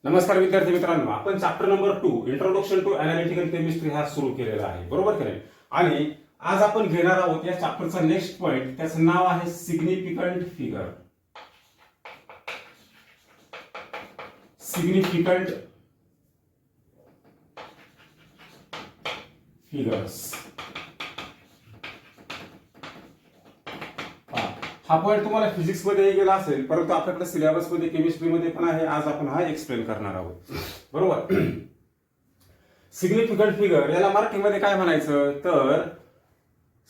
नमस्कार विद्यार्थी मित्रांनो, आपण chapter number 2 introduction to analytical chemistry हा सुरू केलेला आहे, बरोबर की नाही? आणि आज आपण घेणार आहोत या चॅप्टरचा नेक्स्ट पॉइंट. त्याचं नाव आहे सिग्निफिकंट फिगर. सिग्निफिकंट फिगर्स हा पॉइंट तुम्हाला फिजिक्स मध्ये गेला असेल, परंतु आपल्याकडे सिलेबस मध्ये केमिस्ट्री मध्ये पण आहे. आज आपण हा एक्सप्लेन करणार आहोत, बरोबर. सिग्निफिकंट फिगर याला मराठीमध्ये काय म्हणायचं तर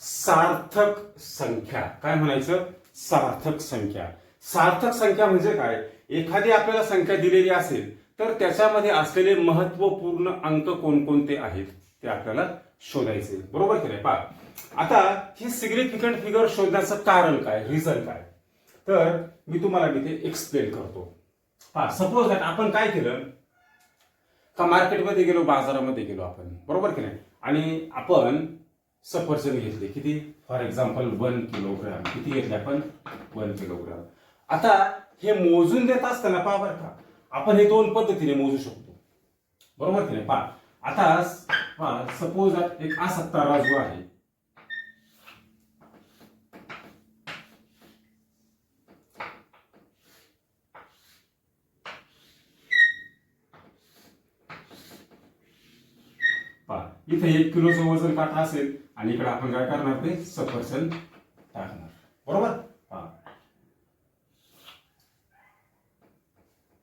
सार्थक संख्या. काय म्हणायचं? सार्थक संख्या. सार्थक संख्या म्हणजे काय? एखादी आपल्याला संख्या दिलेली असेल तर त्याच्यामध्ये असलेले महत्वपूर्ण अंक कोणकोणते आहेत ते आपल्याला शोधायचे, बरोबर की नाही? पहा, आता ही सिग्निफिकंट फिगर शोधण्याचं कारण काय, रिझन काय, तर मी तुम्हाला तिथे एक्सप्लेन करतो. हा, सपोज दॅट आपण काय केलं का मार्केटमध्ये गेलो, बाजारामध्ये गेलो आपण, बरोबर की नाही? आणि आपण सफरचंद घेतले. किती? For example 1 kilogram. किती घेतले आपण? 1 किलोग्राम. आता हे मोजून देत असताना पहा बरं का, आपण हे दोन पद्धतीने मोजू शकतो, बरोबर की नाही? पहा, आता सपोज एक असा तराजू आहे. इथे 1 किलोचं वजन काटा असेल आणि इकडे आपण काय करणार ते सफरचंद टाकणार, बरोबर.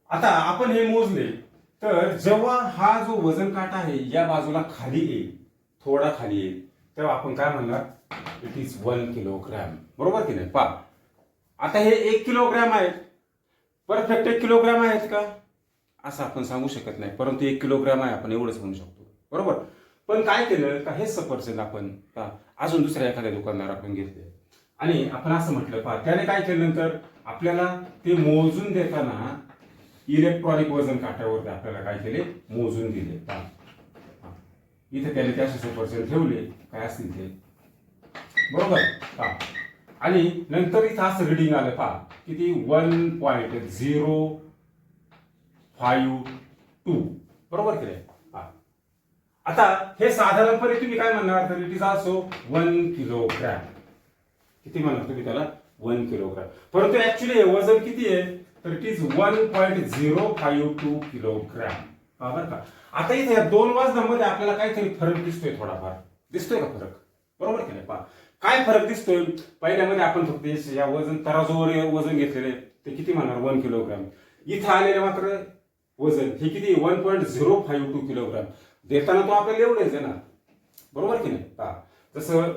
आता आपण हे मोजले तर जेव्हा हा जो वजन काटा आहे या बाजूला खाली येईल, थोडा खाली येईल, तेव्हा आपण काय म्हणणार? इट इज 1 किलोग्राम, बरोबर की नाही? पहा, आता हे 1 किलोग्राम आहे, परफेक्ट 1 किलोग्राम आहेत का असं आपण सांगू शकत नाही, परंतु 1 किलोग्राम आहे आपण एवढंच म्हणू शकतो, बरोबर. पण काय केलं का हे सफरचंद आपण अजून दुसऱ्या एखाद्या दुकानदाराकडून घेतले आणि आपण असं म्हटलं, पहा त्याने काय केलं, नंतर आपल्याला ते मोजून देताना इलेक्ट्रॉनिक वजन काट्यावरती आपल्याला काय केले, मोजून दिले. इथे त्याने त्या सफरचंद ठेवले काय असतील ते, बरोबर. आणि नंतर इथं असं रिडिंग आलं, पहा किती? 1.052, बरोबर की नाही? आता हे साधारणपणे तुम्ही काय म्हणणार तर इट इज ऑल्सो 1 किलोग्राम. किती म्हणणार तुम्ही त्याला? 1 किलोग्राम. परंतु ऍक्च्युली हे वजन किती आहे तर इट इज 1.052 किलोग्राम, बरोबर का? आता इथे या दोन वजनामध्ये आपल्याला काहीतरी फरक दिसतोय, थोडाफार दिसतोय का फरक, बरोबर की नाही? पहा काय फरक दिसतोय. पहिल्यामध्ये आपण फक्त या वजन तराजूवर वजन घेतलेले ते किती म्हणणार? 1 किलोग्राम. इथं आलेले मात्र वजन हे किती? 1.052 किलोग्राम. देताना तो आपल्याला एवढेच आहे ना, बरोबर की नाही? पहा, जसं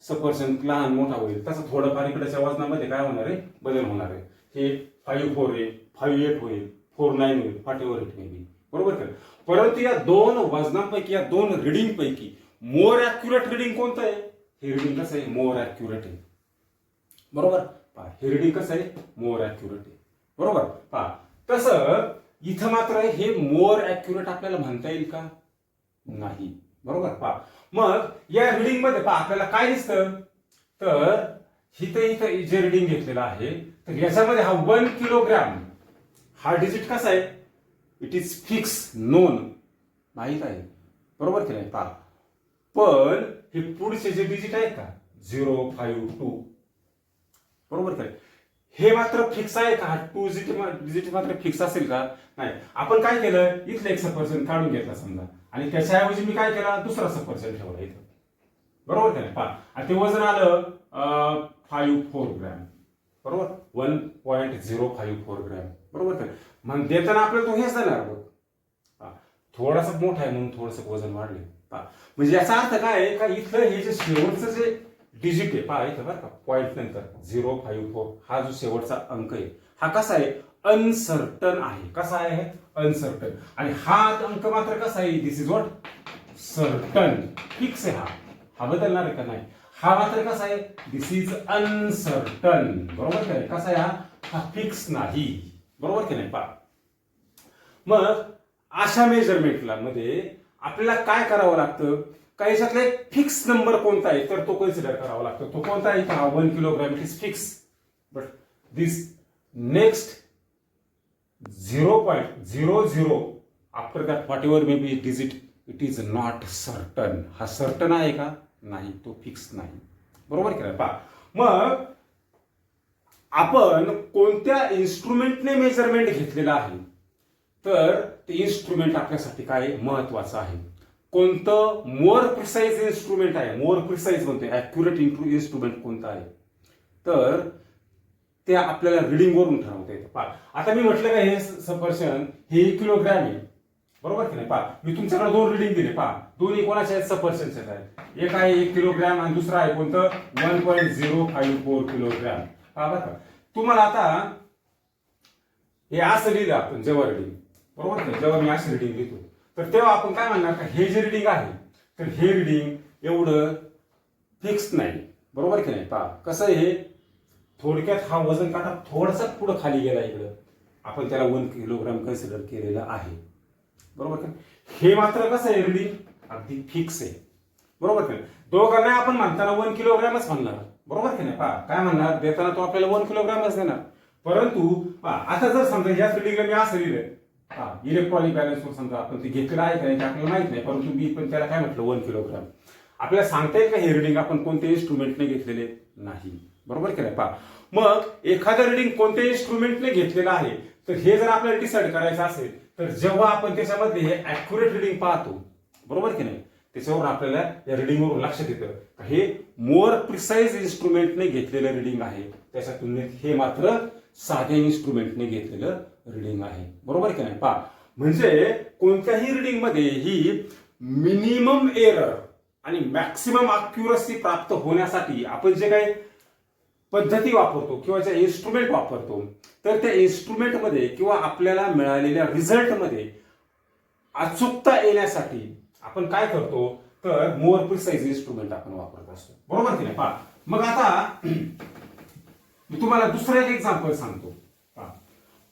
सफरचंद लहान मोठा होईल तसं थोडंफार इकडच्या वजनामध्ये काय होणार आहे? बदल होणार आहे. हे 5.4 होईल, 5.8 होईल, 4.9 होईल, 48 होईल, बरोबर का? परंतु या दोन वजनांपैकी, या दोन रिडिंग पैकी मोर ऍक्युरेट रिडिंग कोणतं आहे? हे रिडिंग कसं आहे? मोर ऍक्युरेट आहे, बरोबर. पहा, हे रिडिंग कसं आहे? मोर ऍक्युरेट आहे, बरोबर. पहा, तसं इथं मात्र हे मोर ऍक्युरेट आपल्याला म्हणता येईल का? नाही, बरोबर. पहा, मग या रिडिंग मध्ये पहा आपल्याला काय दिसतं तर इथं जे रिडिंग घेतलेलं आहे तर याच्यामध्ये हा 1 किलोग्राम हा डिजिट कसा आहे? इट इज फिक्स, नोन, माहित आहे, बरोबर की नाही? पहा, पण हे पुढचे जे डिजिट आहे का 052, बरोबर का? हे मात्र फिक्स आहे का? 2 डिजिट मात्र फिक्स असेल का? नाही. आपण काय केलं, इथलं एक सफरचंद काढून घेतला समजा आणि त्याच्याऐवजी मी काय केला, दुसरा सफरचंद ठेवला इथं, बरोबर का नाही? पहा, आणि ते वजन आलं 54 ग्रॅम, बरोबर. 1.054 ग्रॅम, बरोबर का? मग देताना आपल्याला तो हेच देणार बघ, थोडासा मोठा आहे म्हणून थोडंसं वजन वाढले. पहा, म्हणजे याचा अर्थ काय आहे का इथलं हे जे शेवटचं जे डिजिट आहे, पहा इथं बरं का, पॉईंट नंतर 054 हा जो शेवटचा अंक आहे हा कसा आहे? अनसर्टन आहे. कसा आहे? अनसर्टन. आणि हा अंक मात्र कसा आहे? दिस इज व्हॉट? सर्टन, फिक्स आहे. हा बदलणार आहे का? नाही. हा मात्र कसा आहे? दिस इज अनसर्टन, बरोबर की नाही? कसा आहे हा? फिक्स नाही, बरोबर की नाही? पहा, मग अशा मेजरमेंटला मध्ये आपल्याला काय करावं लागतं का याच्यातला एक फिक्स नंबर कोणता आहे तर तो कन्सिडर करावा लागतो. तो कोणता आहे? 1 kilogram. It is fix, but this next 0.00 after that what ever may be digit it is not certain. हा सर्टन आहे का? नाही, तो फिक्स नाही. बरोबर केलं पहा. मग आपण कोणत्या इन्स्ट्रुमेंटने मेजरमेंट घेतलेलं आहे, तर ते इन्स्ट्रुमेंट आपल्यासाठी काय महत्वाचं आहे. कोणतं मोर प्रिसाइज इन्स्ट्रुमेंट आहे, मोर प्रिसाइज म्हणते ॲक्युरेट इन्स्ट्रुमेंट कोणतं आहे, तर ते आपल्याला रिडिंग वरून ठरवता येतं. पहा आता मी म्हटलं का हे सफरचंद हे किलोग्रॅम आहे, बरोबर की नाही. पहा मी तुमच्याकडे 2 रिडिंग दिले. पहा दोन्ही कोणाचे आहेत? सफरचंदचे आहेत. एक आहे 1 किलोग्रॅम आणि दुसरा आहे कोणतं 1.054 किलोग्रॅम. पहा बरं का, तुम्हाला आता हे असं लिहिलं आपण जेव्हा रिडिंग, बरोबर की जेव्हा मी असं रिडिंग लिहितो, तर तेव्हा आपण काय म्हणणार का हे जे रिडिंग आहे, तर हे रिडिंग एवढं फिक्स नाही. बरोबर की नाही. पहा कसं आहे, थोडक्यात हा वजन काटा थोडासा पुढे खाली गेला इकडं, आपण त्याला 1 किलोग्राम कन्सिडर केलेलं आहे. बरोबर का. हे मात्र कसं आहे, रिडिंग अगदी फिक्स आहे. बरोबर की नाही. दोघांना आपण म्हणताना 1 किलोग्रामच म्हणणार. बरोबर की नाही. पहा काय म्हणणार, देताना तो आपल्याला 1 किलोग्रामच देणार. परंतु पहा आता जर समजा या रिडिंगला मी असं लिहिलं, हा इलेक्ट्रॉनिक बॅलन्स वर समजा आपण ते घेतलेलं आहे का नाही ते आपल्याला माहित नाही, परंतु मी पण त्याला काय म्हटलं 1 किलोग्राम. आपल्याला सांगता येईल का हे रिडिंग आपण कोणत्या इन्स्ट्रुमेंटने घेतलेले नाही. बरोबर की नाही. पहा मग एखादं रिडिंग कोणत्या इन्स्ट्रुमेंटने घेतलेलं आहे, तर हे जर आपल्याला डिसाईड करायचं असेल, तर जेव्हा आपण त्याच्यामध्ये हे ॲक्युरेट रिडिंग पाहतो, बरोबर की नाही, त्याच्यावरून आपल्याला या रिडिंगवरून लक्षात येतं हे मोर प्रिसाइज इन्स्ट्रुमेंटने घेतलेलं रिडिंग आहे, त्याच्या तुलनेत हे मात्र साध्या इन्स्ट्रुमेंटने घेतलेलं रिडिंग आहे. बरोबर की नाही. पहा म्हणजे कोणत्याही रिडिंग मध्ये ही मिनिमम एरर आणि मॅक्सिमम अॅक्युरसी प्राप्त होण्यासाठी आपण जे काही पद्धती वापरतो किंवा जे इन्स्ट्रुमेंट वापरतो, तर त्या इन्स्ट्रुमेंटमध्ये किंवा आपल्याला मिळालेल्या रिझल्टमध्ये अचूकता येण्यासाठी आपण काय करतो, तर मोर प्रिसाइज इन्स्ट्रुमेंट आपण वापरत असतो. बरोबर की नाही. पहा मग आता मी तुम्हाला दुसरं एक एक्झाम्पल सांगतो.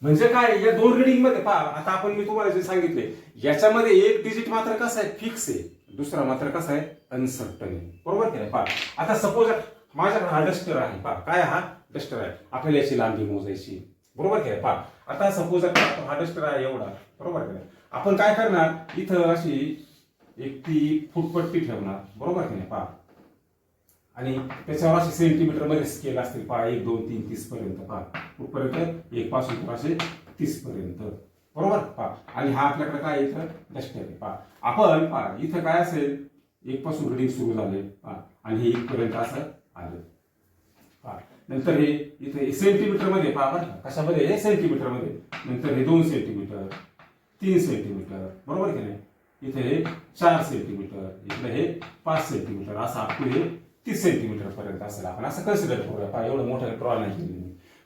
म्हणजे काय, या 2 रिडिंग मध्ये पहा आता आपण मी तुम्हाला जे सांगितले याच्यामध्ये एक डिजिट मात्र कसं आहे, फिक्स आहे, दुसरा मात्र कसा आहे, अनसर्टन आहे. बरोबर की नाही. पहा आता सपोज माझ्याकडे हा डस्टर आहे. पहा काय हा डस्टर आहे, आपल्याला याची लांबी मोजायची. बरोबर की नाही. पहा आता सपोज हा डस्टर आहे एवढा, बरोबर की नाही. आपण काय करणार, इथं अशी एक ती फुटपट्टी ठेवणार. बरोबर की नाही. पहा आणि त्याच्यावर असे सेंटीमीटर मध्ये स्केल असतील. पहा 1 2 3 30 पर्यंत. पहा कुठपर्यंत 1 पासून असे 30 पर्यंत. बरोबर. पहा आणि हा आपल्याकडे काय इथं डस्टर आहे. पहा आपण पहा इथं काय असेल, 1 पासून रिडिंग सुरू झाले. पहा आणि हे 1 पर्यंत असं आलं. पहा नंतर हे इथे सेंटीमीटर मध्ये. पहा बरं कशामध्ये, हे सेंटीमीटर मध्ये. नंतर हे 2 सेंटीमीटर, 3 सेंटीमीटर. बरोबर की नाही. इथे हे 4 सेंटीमीटर, इकडे हे 5 सेंटीमीटर, असं आपण हे 30 सेंटीमीटर पर्यंत असेल. आपण असं कन्सिडर करूया. पहा एवढं मोठं ड्रॉ नाही केली.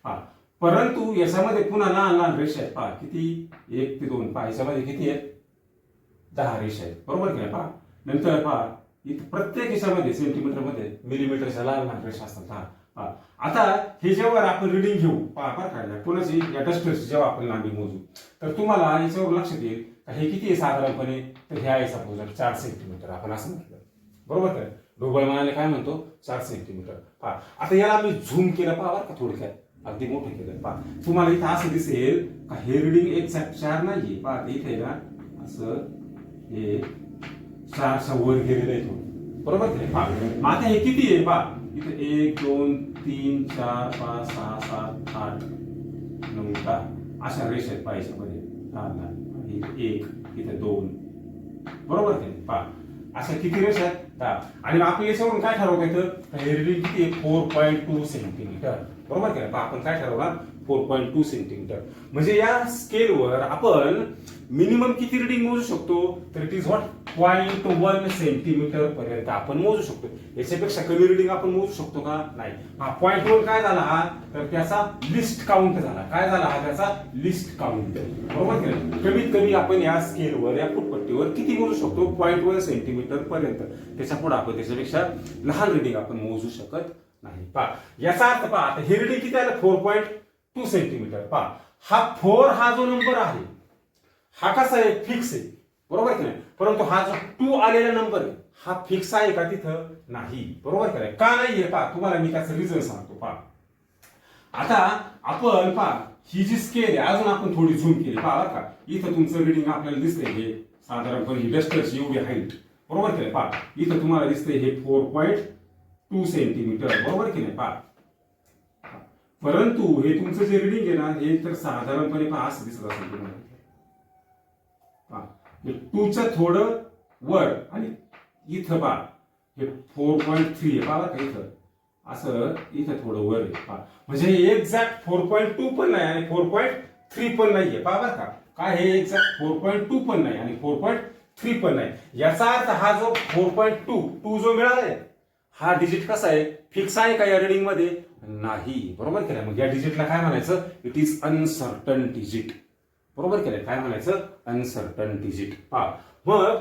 पहा परंतु याच्यामध्ये पुन्हा लहान लहान रेषा आहेत. पहा किती, 1 ते 2. पहा याच्यामध्ये किती आहेत, 10 रेषा आहेत. बरोबर की नाही. पहा नंतर पहा इथे प्रत्येक याच्यामध्ये सेंटीमीटर मध्ये मिलीमीटरच्या लहान लहान रेषा असतात. पहा आता हे जेव्हा आपण रिडिंग घेऊ, पहा बरं काय कोणाची या डस्टरची जेव्हा आपण लांबी मोजू, तर तुम्हाला याच्यावर लक्षात येईल हे किती आहे साधारणपणे, तर हे आहे सपोज 4 सेंटीमीटर आपण असं म्हटलं. बरोबर काय, ढोबळ म्हणाले काय म्हणतो 4 सेंटीमीटर. पहा आता याला मी झूम केलं. पहा बरं का थोडक्यात अगदी मोठं केलं. पहा तुम्हाला इथं असं दिसेल का हे रिडिंग एक्झॅक्ट 4 नाहीये. पहा इथे ना असं हे 4च्या वर गेलेलं आहे थोडं. बरोबर की नाही. पहा आता हे किती आहे, पहा इथे 1 2 3 4 5 6 7 8 9 10 अशा रेषा आहेत पायाच्यामध्ये. 1 इथे 2. बरोबर की नाही. पहा अशा किती रेषा आहेत, 10. आणि आपल्या याच्यावरून काय ठरवता येतं, हे रिडिंग किती आहे, 4.2 सेंटीमीटर. बरोबर की नाही. पहा आपण काय ठरवणार, 4.2 सेंटीमीटर. म्हणजे या स्केलवर आपण मिनिमम किती रिडिंग मोजू शकतो, तर इट इज व्हॉट 0.1 सेंटीमीटर पर्यंत आपण मोजू शकतो. याच्यापेक्षा कमी रिडिंग आपण मोजू शकतो का, नाही. हा 0.1 काय झाला, हा तर त्याचा लिस्ट काउंट झाला. काय झाला, हा त्याचा लिस्ट काउंट. बरोबर की नाही. कमीत कमी आपण या स्केलवर या फुटपट्टीवर किती मोजू शकतो, 0.1 सेंटीमीटर पर्यंत. त्याच्या पुढे आपण त्याच्यापेक्षा लहान रिडिंग आपण मोजू शकत नाही. पहा याचा अर्थ पहा आता हे रिडिंग किती आलं, 4.2 सेंटीमीटर. पहा हा 4 हा जो नंबर आहे हा कसा आहे, फिक्स आहे. बरोबर की नाही. परंतु हा जो 2 आलेला नंबर आहे हा फिक्स आहे का, तिथं नाही. बरोबर की नाही. का नाहीये, पहा तुम्हाला मी त्याचं रिझन सांगतो. पहा आता आपण पहा ही जी स्केल आहे अजून आपण थोडी झूम केली पहा का, इथं तुमचं रिडिंग आपल्याला दिसतंय हे साधारणपणे ही डस्टरची एवढी हाईट, बरोबर की नाही पहा, इथं तुम्हाला दिसतंय हे 4.2 सेंटीमीटर, बरोबर की नाही पहा. परंतु हे तुमचं जे रिडिंग आहे ना हे तर साधारणपणे पहा असं दिसत असेल तुम्हाला, हे 2च्या थोडं वर आणि इथं पहा हे 4.3 आहे पहा का, इथं असं इथं थोडं वर आहे पहा, म्हणजे हे एक्झॅक्ट 4.2 पण नाही आणि 4.3 पण नाहीये पहा बरं का, काय हे एक्झॅक्ट 4.2 पण नाही आणि 4.3 पण नाही. याचा अर्थ हा जो 4.2 जो मिळालाय हा डिजिट कसा आहे, फिक्स आहे का या रिडिंग मध्ये, नाही, बरोबर केलं. मग या डिजिटला काय म्हणायचं, इट इज अनसर्टन डिजिट, बरोबर केलं. काय म्हणायचं, अनसर्टन डिजिट. पहा मग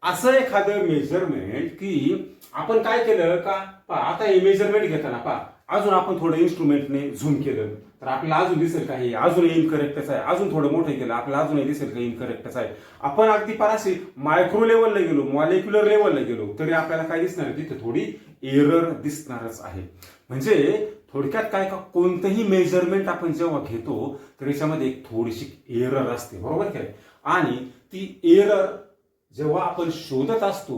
असं एखादं मेजरमेंट की आपण काय केलं का, पहा आता हे मेजरमेंट घेताना पहा अजून आपण थोडं इन्स्ट्रुमेंटने झूम केलं तर आपल्याला अजून दिसेल का हे अजून इनकरेक्टच आहे, अजून थोडं मोठं केलं आपल्याला अजूनही दिसेल का इनकरेक्टच आहे. आपण अगदी पाराशी मायक्रो लेवलला गेलो, मॉलिक्युलर लेवलला गेलो तरी आपल्याला काय दिसणार, तिथे थोडी एरर दिसणारच आहे. म्हणजे थोडक्यात काय का, कोणतंही मेजरमेंट आपण जेव्हा घेतो तर याच्यामध्ये एक थोडीशी एरर असते, बरोबर काय. आणि ती एरर जेव्हा आपण शोधत असतो,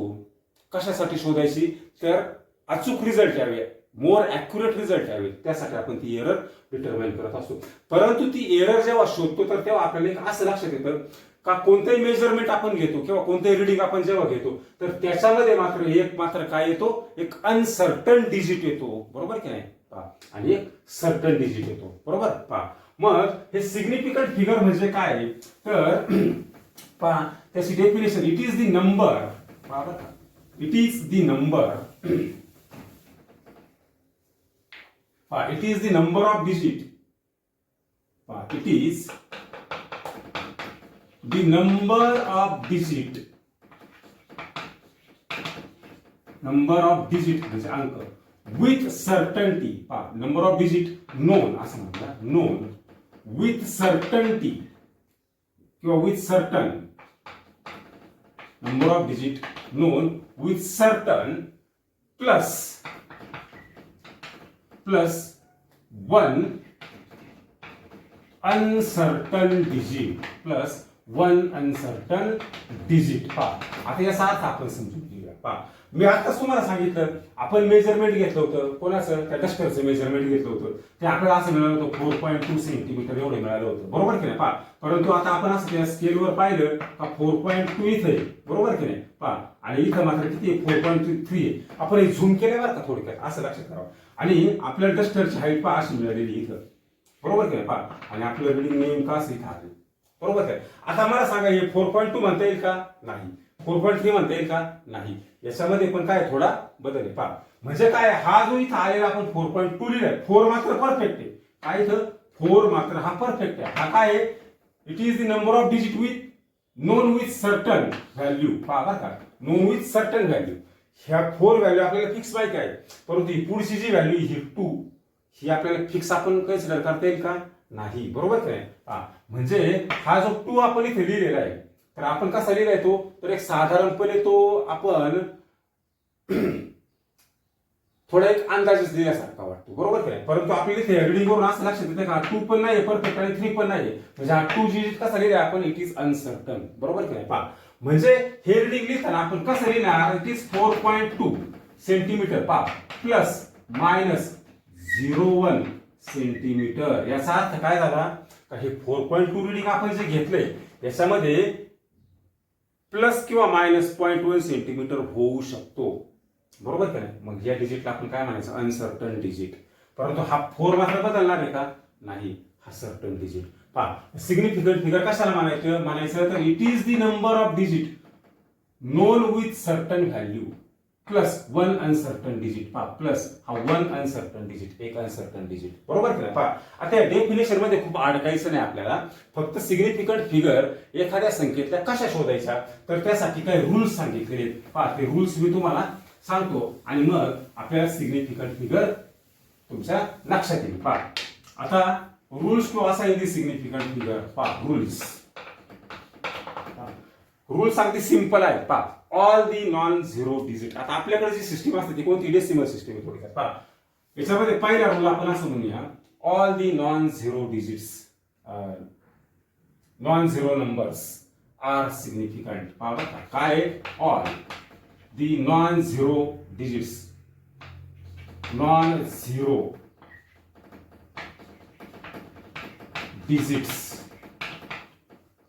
कशासाठी शोधायची, तर अचूक रिझल्ट यावे, मोर ऍक्युरेट रिझल्ट यावे, त्यासाठी आपण ती एरर डिटरमाइन करत असतो. परंतु ती एरर जेव्हा शोधतो तर तेव्हा आपल्याला एक असं लक्षात येतं का कोणतंही मेजरमेंट आपण घेतो किंवा कोणतंही रिडिंग आपण जेव्हा घेतो तर त्याच्यामध्ये मात्र काय येतो, एक अनसर्टन डिजिट येतो, बरोबर की नाही पहा, आणि एक सर्टन डिजिट येतो, बरोबर पहा. मग हे सिग्निफिकंट फिगर म्हणजे काय, तर पहा त्याची definition, it is the number, पहा बरं, it is the number, it is the number of digit, it is the number of digit म्हणजे अंक, with certainty, number of digit known असं म्हणतात, known with certainty किंवा with certain, number of digit known with certain plus 1 uncertain digit plus 1 uncertain digit. पहा आता याचा अर्थ आपण समजून घेऊया. पहा मी आताच तुम्हाला सांगितलं, आपण मेजरमेंट घेतलं होतं कोणाचं, त्या डस्टरचं मेजरमेंट घेतलं होतं, ते आपल्याला असं मिळालं होतं 4.2 सेंटीमीटर एवढं मिळालं होतं, बरोबर की नाही पहा. परंतु आता आपण असं त्या स्केलवर पाहिलं का 4.2 इथे, बरोबर की नाही पहा, आणि इथं मात्र किती 4.3 आहे. आपण हे झूम केल्यावर का थोडक्यात असं लक्षात करावं, आणि आपल्या डस्टरची हाईट पहा अशी मिळालेली इथं, बरोबर की नाही पहा, आणि आपलं रिडिंग नेमकं असं इथं आलं, बरोबर काय. आता मला सांगा हे 4.2 म्हणता येईल का, नाही. 4.3 म्हणता येईल का, नाही. याच्यामध्ये पण काय थोडा बदल आहे पहा. म्हणजे काय, हा जो इथं आलेला आपण 4.2 लिहिलाय, 4 मात्र परफेक्ट आहे, काय इथं 4 मात्र हा परफेक्ट आहे. हा काय आहे, it is the number of digit with non with certain value, पहा बरं का, नोन विथ सर्टन व्हॅल्यू. ह्या 4 व्हॅल्यू आपल्याला फिक्स माहिती आहे, परंतु ही पुढची जी व्हॅल्यू ही 2 ही आपल्याला फिक्स आपण कन्सिडर करता येईल का, नाही, बरोबर काय. म्हणजे हा जो 2 आपण इथे लिहिलेला आहे तर आपण कसा लिहिलाय तो, तर एक साधारणपणे तो आपण थोडा एक अंदाजच दिल्यासारखा वाटतो, बरोबर काय. परंतु आपल्याला इथे रिडिंग वरून असं लक्षात येतं का 2 पण नाही परफेक्ट आणि 3 पण नाही, म्हणजे हा 2 डिजिट कसा लिहिलाय आपण, इट इज अनसर्टन, बरोबर काय पहा. म्हणजे हे रिडिंग लिहिताना आपण कसं लिहिणार, इट इज 4.2 सेंटीमीटर पहा प्लस मायनस 0.1 सेंटीमीटर. याचा अर्थ काय झाला का, हे 4.2 रिडिंग आपण जे घेतलंय याच्यामध्ये प्लस किंवा मायनस 0.1 सेंटीमीटर होऊ शकतो, बरोबर का नाही. मग या डिजिटला आपण काय म्हणायचं, अनसर्टन डिजिट. परंतु हा 4 मात्र बदलणार आहे का, नाही, हा सर्टन डिजिट. पहा सिग्निफिकंट फिगर कशाला म्हणायचं तर it is the number of digit non with certain value plus 1 uncertain digit. पहा प्लस हा 1 अनसर्टन डिजिट, एक अनसर्टन डिजिट, बरोबर की नाही. पहा आता या डेफिनेशन मध्ये खूप अडकायचं नाही आपल्याला, फक्त सिग्निफिकंट फिगर एखाद्या संख्येतल्या कशा शोधायच्या तर त्यासाठी काही रूल्स सांगितलेले. पहा ते रूल्स मी तुम्हाला सांगतो आणि मग आपल्याला सिग्निफिकंट फिगर तुमच्या लक्षात येईल. पहा आता rules to assign the significant figure. पहा रूल्स अगदी सिंपल आहे. पहा all the non zero digit. आता आपल्याकडे जी सिस्टीम असते ती कोणती, डेसिमल सिस्टीम आहे थोडक्यात. पहा याच्यामध्ये पहिला रूल आपण असं म्हणूया, all the non zero digits non zero numbers are significant. काय all the non zero digits, non zero digits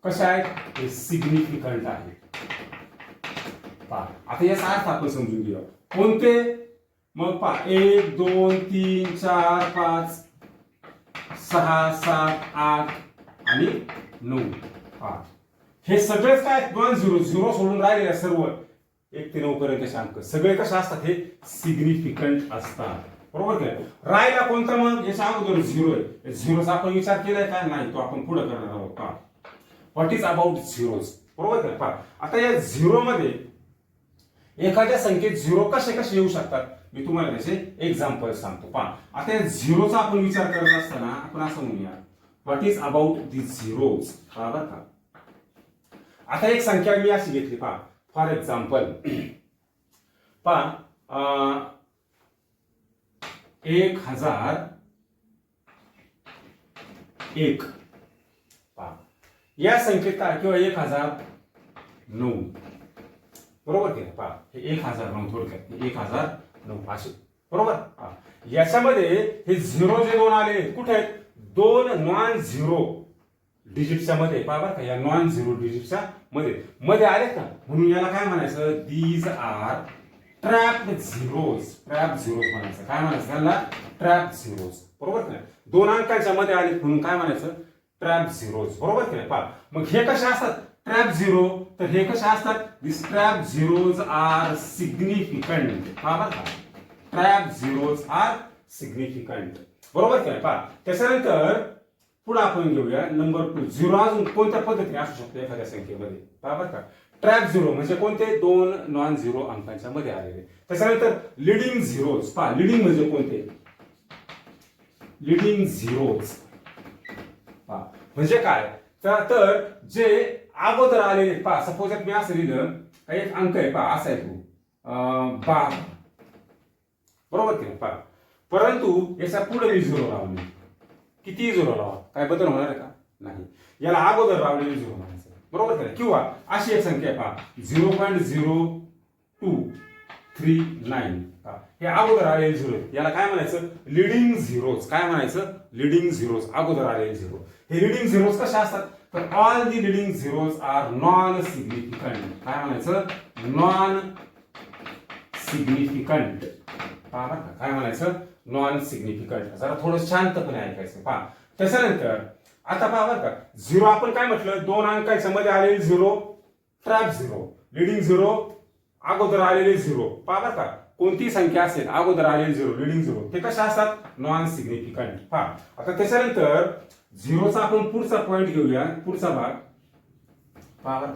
कशा आहेत, हे सिग्निफिकंट आहे. आता याचा अर्थ आपण समजून घेऊया. कोणते, मग 1 2 3 4 5 6 7 8 आणि 9. हे सगळेच काय नॉन झिरो, झिरो सोडून राहिलेले सर्व 1 ते 9 पर्यंतचे अंक सगळे कसे असतात, हे सिग्निफिकंट असतात. बरोबर काय. राहिला कोणता, मग याच्या अगोदर झिरो आहे. झिरोचा आपण विचार केलाय का, नाही, तो आपण पुढे करणार आहोत. What is about zeros. बरोबर काय. आता या झिरो मध्ये एखाद्या संख्येत झिरो कसे कसे येऊ शकतात, मी तुम्हाला त्याचे एक्झाम्पल सांगतो. आता या झिरोचा आपण विचार करत असताना आपण असं म्हणूया, what is about the zeros. बरोबर का. आता एक संख्या मी अशी घेतली, फॉर एक्झाम्पल 1001. या संख्येत काय, किंवा 1009. बरोबर की हे 1009 थोडक्यात 1009 असे. बरोबर. याच्यामध्ये हे झिरो जे दोन आले कुठे आहेत, दोन नॉन झिरो डिजिटच्या मध्ये. बरोबर का. या नॉन झिरो डिजिटच्या मध्ये आले का, म्हणून याला काय म्हणायचं, these are trap zeros. Trap zeros म्हणायचं. काय म्हणायचं त्याला, ट्रॅप झिरोज. बरोबर की. दोन अंकांच्या मध्ये आले म्हणून काय म्हणायचं, ट्रॅप झिरोज. बरोबर की. मग हे कसे असतात ट्रॅप झिरो, तर हे कसे असतात, this trap zeros are significant. बरोबर का. Trap zeros are significant. बरोबर की. त्याच्यानंतर पुढे आपण घेऊया नंबर 2. झिरो अजून कोणत्या पद्धतीने असू शकतो एखाद्या संख्येमध्ये. बरोबर का. ट्रॅप झिरो म्हणजे कोणते, दोन नॉन झिरो अंकांच्या मध्ये आलेले. त्याच्यानंतर लिडिंग झिरोज. लिडिंग म्हणजे कोणते, लिडिंग झिरोज म्हणजे काय, तर जे अगोदर आलेले. सपोज मी असं लिहिलं, काही एक अंक आहे असा आहे तो 12. बरोबर की. परंतु याच्या पुढे मी झिरो लावले. किती झिरो लावा, काय बदल होणार आहे का, नाही. याला अगोदर लावलेले झिरो म्हणायचं. बरोबर की. किंवा अशी एक संख्या आहे 0.0239. हे अगोदर आलेले झिरो, याला काय म्हणायचं, लिडिंग झिरोज. काय म्हणायचं, लिडिंग झिरोज, अगोदर आलेले झिरो. हे लिडिंग झिरोज कशा असतात, तर all the leading zeros are non significant. काय म्हणायचं, नॉन सिग्निफिकंट. काय म्हणायचं, नॉन सिग्निफिकंट. जरा थोडं शांतपणे ऐकायचं. त्याच्यानंतर आता बरं का, झिरो आपण काय म्हटलं, दोन अंकांच्या मध्ये आलेले zero trap zero. Leading zero अगोदर आलेले झिरो. बरं का. कोणती संख्या असेल अगोदर आलेले झिरो, लिडिंग झिरो, ते कशा असतात, नॉन सिग्निफिकंट. आता त्याच्यानंतर झिरोचा आपण पुढचा पॉइंट घेऊया, पुढचा भाग. बरं का.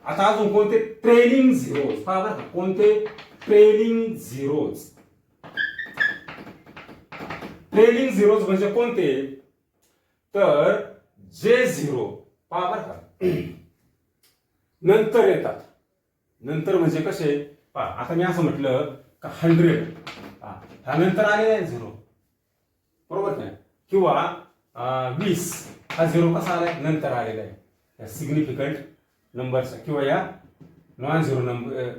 आता अजून कोणते, ट्रेलिंग झिरोज. बरं का. कोणते, ट्रेलिंग झिरोज. ट्रेलिंग झिरोज म्हणजे कोणते, तर जे झिरो बरं का नंतर येतात. नंतर म्हणजे कसे, आता मी असं म्हटलं का 100, ह्या नंतर आलेला आहे झिरो. बरोबर नाही. किंवा 20, हा झिरो कसा आलाय, नंतर आलेला आहे या सिग्निफिकंट नंबरचा किंवा या नॉन झिरो नंबर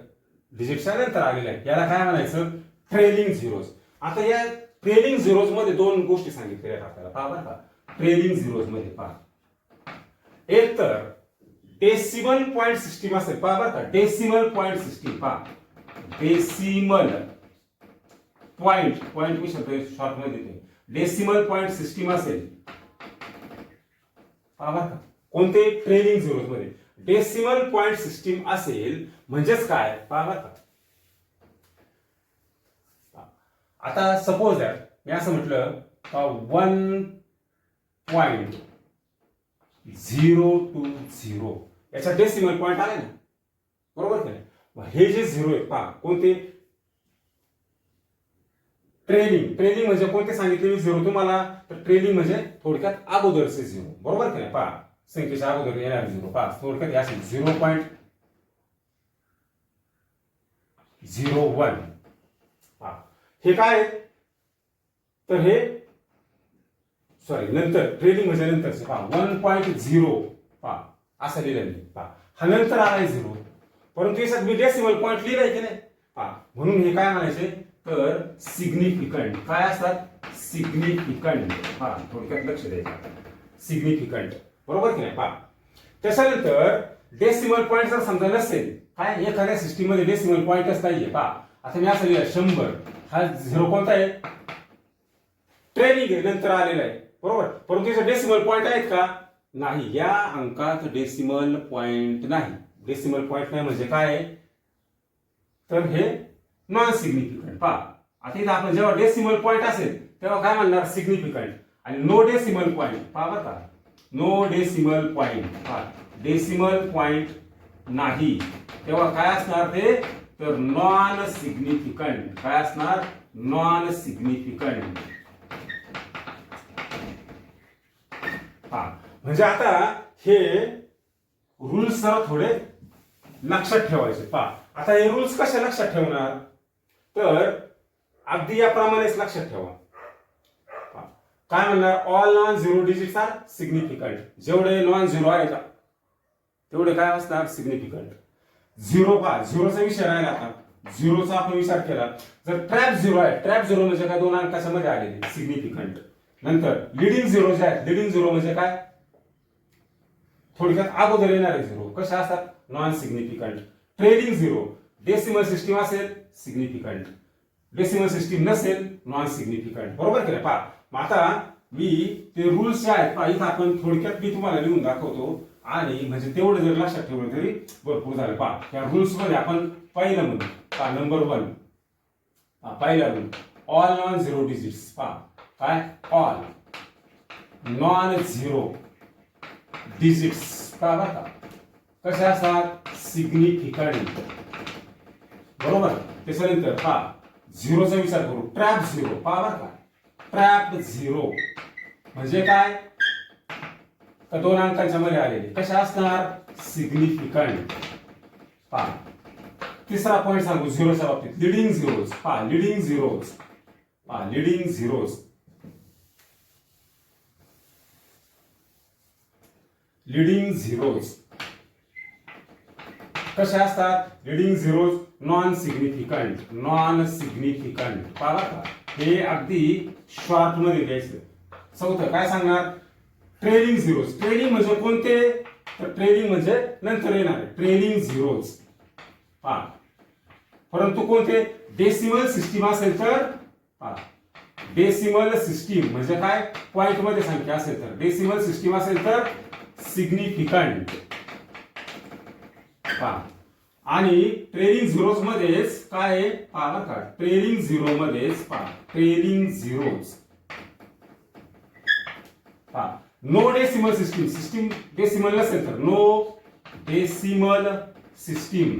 डिजिटच्या नंतर आलेला आहे. याला काय म्हणायचं, ट्रेलिंग झिरोज. आता या ट्रेलिंग झिरोज मध्ये दोन गोष्टी सांगितल्या आहेत आपल्याला. बरं का. ट्रेलिंग झिरोज मध्ये एक तर डेसिमल पॉइंट सिस्टीम असेल. बरं का. Decimal point system. Decimal point मी शब्द शॉर्ट मध्ये देते. डेसिमल पॉइंट सिस्टीम असेल. बरं का. कोणते, ट्रेलिंग झिरोज मध्ये डेसिमल पॉइंट सिस्टीम असेल म्हणजेच काय, बरं का. आता सपोज दॅट मी असं म्हटलं 1.020 याचा डेसिमल पॉइंट आले ना. बरोबर की नाही. हे जे झिरो आहे कोणते, ट्रेलिंग म्हणजे कोणते सांगितले झिरो तुम्हाला, तर ट्रेलिंग म्हणजे थोडक्यात अगोदरचे झिरो. बरोबर की नाही. संख्येच्या अगोदर येणार झिरो. थोडक्यात असेल 0.01. हे काय, तर हे सॉरी नंतर ट्रेलिंग म्हणजे नंतरचे पहा 1.0 पहा असं लिहिलं मी पहा हा नंतर आलाय 0 परंतु याच्यात मी डेसिमल पॉईंट लिहिलाय की नाही पहा म्हणून हे काय म्हणायचे तर सिग्निफिकंट काय असतात सिग्निफिकंट पहा थोडक्यात लक्ष द्यायचं सिग्निफिकंट बरोबर की नाही पहा त्याच्यानंतर डेसिमल पॉईंट जर समजा नसेल काय एखाद्या सिस्टीम मध्ये डेसिमल पॉईंटच नाहीये पहा आता मी असं लिहिलं 100 हा 0 कोणता आहे ट्रेलिंग आहे नंतर आलेला आहे बरोबर परंतु याचे डेसिमल पॉईंट आहेत का नाही या अंकात डेसिमल पॉईंट नाही डेसिमल पॉईंट नाही म्हणजे काय तर हे नॉन सिग्निफिकंट पहा आता इथं आपण जेव्हा डेसिमल पॉईंट असेल तेव्हा काय म्हणणार सिग्निफिकंट आणि नो डेसिमल पॉईंट पहा बरं का नो डेसिमल पॉईंट पहा डेसिमल पॉईंट नाही तेव्हा काय असणार ते तर नॉन सिग्निफिकंट काय असणार नॉन सिग्निफिकंट हा म्हणजे आता हे रूल्स जरा थोडे लक्षात ठेवायचे पहा आता हे रूल्स कशा लक्षात ठेवणार तर अगदी याप्रमाणेच लक्षात ठेवा काय म्हणणार all non zero digits are significant जेवढे नॉन झिरो आहेत तेवढे काय असणार सिग्निफिकंट झिरो पहा झिरोचा विषय राहिला आता झिरोचा आपण विचार केला जर ट्रॅप झिरो आहे ट्रॅप झिरो म्हणजे काय दोन अंकाच्या मध्ये आलेले सिग्निफिकंट नंतर लिडिंग झिरो जे आहेत लिडिंग झिरो म्हणजे काय थोडक्यात अगोदर येणारे झिरो कशा असतात non significant trailing zero decimal system असेल सिग्निफिकंट डेसिमल सिस्टीम नसेल नॉन सिग्निफिकंट बरोबर की नाही पहा मग आता मी ते रूल्स जे आहेत पहा इथं आपण थोडक्यात मी तुम्हाला लिहून दाखवतो आणि म्हणजे तेवढं जर लक्षात ठेवलं तरी भरपूर झालं पहा या रूल्स मध्ये आपण पहिलं म्हणू पहा नंबर 1 पहिला rule all non zero digits पहा काय ऑल नॉन झिरो डिजिट्स पहा बरं का कसे असतात सिग्निफिकंट बरोबर त्याच्यानंतर पहा झिरोचा विचार करू ट्रॅप झिरो पहा बरं का ट्रॅप झिरो म्हणजे काय तर दोन अंकांच्या मध्ये आलेले कशा असणार सिग्निफिकंट पहा तिसरा पॉइंट सांगू झिरोच्या बाबतीत लिडिंग झिरोज पहा लिडिंग झिरोज पहा लिडिंग झिरोज लिडिंग झिरोज कशा असतात लिडिंग झिरोज नॉन सिग्निफिकंट पहा का हे अगदी शॉर्ट मध्ये घ्यायचं चौथं काय सांगणार ट्रेलिंग झिरोज ट्रेलिंग म्हणजे कोणते तर ट्रेलिंग म्हणजे नंतर येणार ट्रेलिंग झिरोज पहा परंतु कोणते डेसिमल सिस्टीम असेल तर पहा डेसिमल सिस्टीम म्हणजे काय पॉइंट मध्ये संख्या असेल तर डेसिमल सिस्टीम असेल तर सिग्निफिकंट पहा आणि ट्रेलिंग झिरोज मध्येच काय आहे पहा बरं का ट्रेलिंग झिरो मध्येच पहा ट्रेलिंग झिरोज पहा no decimal system system decimal नसेल तर नो डेसिमल सिस्टीम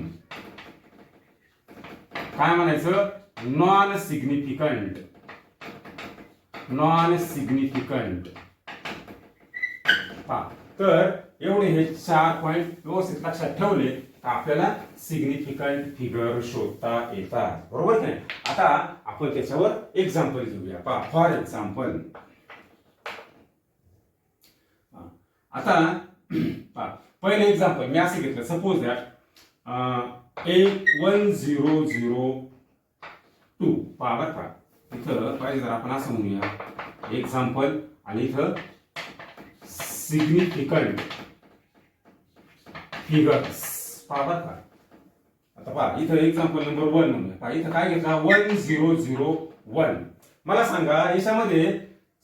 काय म्हणायचं नॉन सिग्निफिकंट पहा तर एवढे हे 4 पॉइंट व्यवस्थित लक्षात ठेवले तर आपल्याला सिग्निफिकंट फिगर शोधता येतात बरोबर की नाही आता आपण त्याच्यावर एक्झाम्पल घेऊया पहा फॉर एक्झाम्पल आता पहिले एक्झाम्पल मी असं घेतलं सपोज दॅट 1002 पहा बरं का इथं पाहिजे तर आपण असं म्हणूया एक्झाम्पल आणि इथं सिग्निफिकंट फिगर्स पहा बरं का आता पहा इथं एक्झाम्पल नंबर 1 म्हणूया पहा इथं काय घेतला 1001 मला सांगा याच्यामध्ये